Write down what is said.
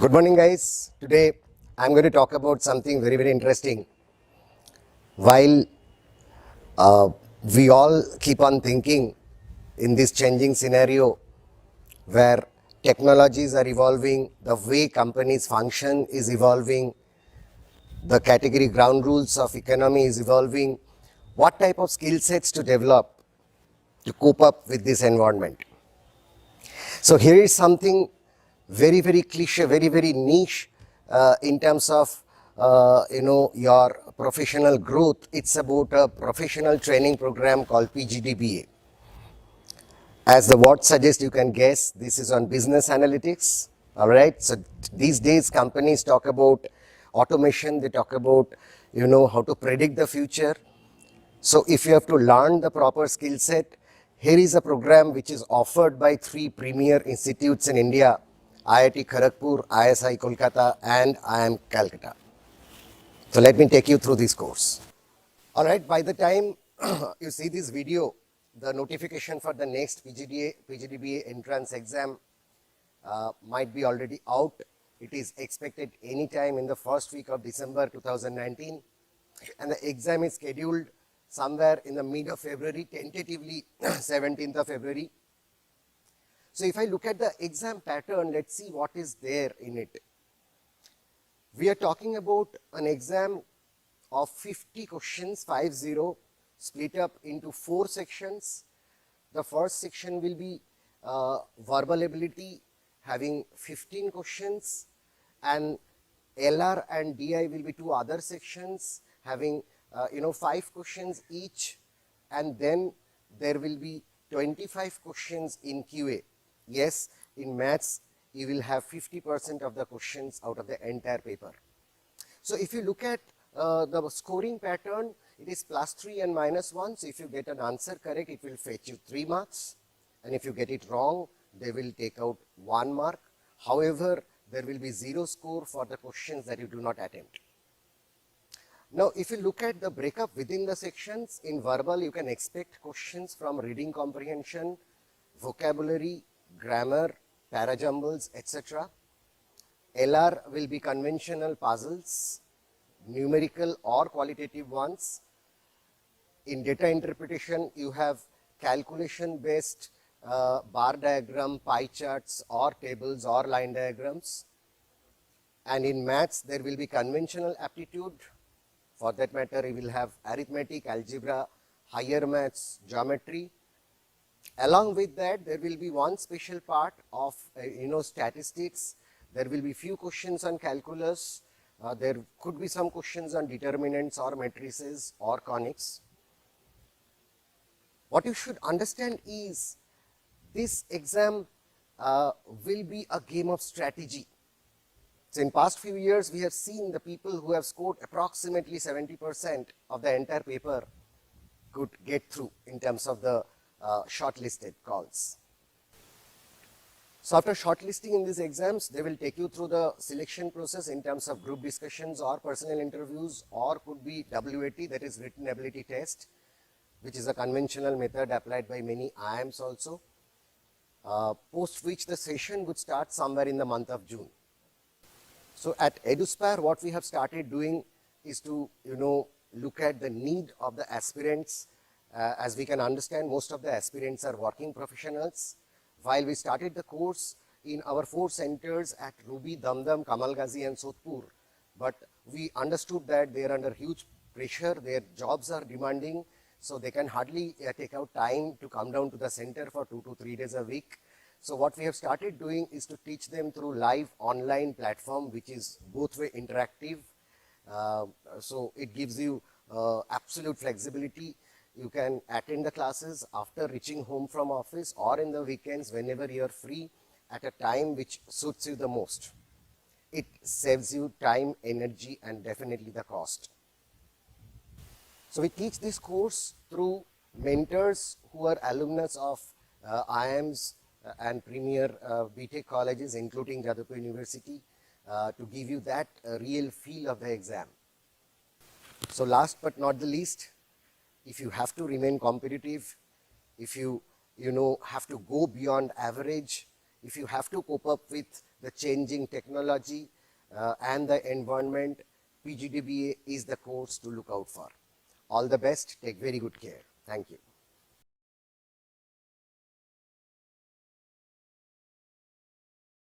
Good morning, guys. Today I'm going to talk about something very, very interesting. While we all keep on thinking in this changing scenario where technologies are evolving, the way companies function is evolving, the category ground rules of economy is evolving, what type of skill sets to develop to cope up with this environment? So here is something very, very cliche, very, very niche in terms of your professional growth. It's about a professional training program called PGDBA. As the word suggests, you can guess this is on business analytics. All right. So these days companies talk about automation. They talk about how to predict the future. So if you have to learn the proper skill set, here is a program which is offered by 3 premier institutes in India: IIT Kharagpur, ISI Kolkata, and IIM Calcutta. So let me take you through this course. All right, by the time you see this video, the notification for the next PGDBA entrance exam might be already out. It is expected anytime in the first week of December 2019, and the exam is scheduled somewhere in the mid of February, tentatively 17th of February. So if I look at the exam pattern, let's see what is there in it. We are talking about an exam of 50 questions, 50, split up into 4 sections. The first section will be verbal ability, having 15 questions, and LR and DI will be 2 other sections having 5 questions each, and then there will be 25 questions in QA. Yes, in maths you will have 50% of the questions out of the entire paper. So if you look at the scoring pattern, it is +3 and -1. So if you get an answer correct, it will fetch you 3 marks, and if you get it wrong, they will take out 1 mark. However, there will be 0 score for the questions that you do not attempt. Now, if you look at the breakup within the sections, in verbal you can expect questions from reading comprehension, vocabulary, grammar, parajumbles, etc. LR will be conventional puzzles, numerical or qualitative ones. In data interpretation, you have calculation based bar diagram, pie charts, or tables or line diagrams. And in maths, there will be conventional aptitude. For that matter, you will have arithmetic, algebra, higher maths, geometry. Along with that, there will be one special part of statistics. There will be few questions on calculus. There could be some questions on determinants or matrices or conics. What you should understand is this exam will be a game of strategy. So in past few years, we have seen the people who have scored approximately 70% of the entire paper could get through in terms of the shortlisted calls. So after shortlisting in these exams, they will take you through the selection process in terms of group discussions or personal interviews, or could be WAT, that is written ability test, which is a conventional method applied by many IIMs also, post which the session would start somewhere in the month of June. So at EduSpire, what we have started doing is to look at the need of the aspirants. As we can understand, most of the aspirants are working professionals. While we started the course in our 4 centers at Ruby, Damdam, Kamal Ghazi and Sodhpur, but we understood that they are under huge pressure, their jobs are demanding, so they can hardly take out time to come down to the center for 2 to 3 days a week. So what we have started doing is to teach them through live online platform, which is both way interactive. So it gives you absolute flexibility. You can attend the classes after reaching home from office or in the weekends whenever you are free at a time which suits you the most. It saves you time, energy, and definitely the cost. So we teach this course through mentors who are alumnus of IIMs and premier BTech colleges, including Jadavpur University, to give you that real feel of the exam. So last but not the least, if you have to remain competitive, if you have to go beyond average, if you have to cope up with the changing technology and the environment, PGDBA is the course to look out for. All the best. Take very good care. Thank you.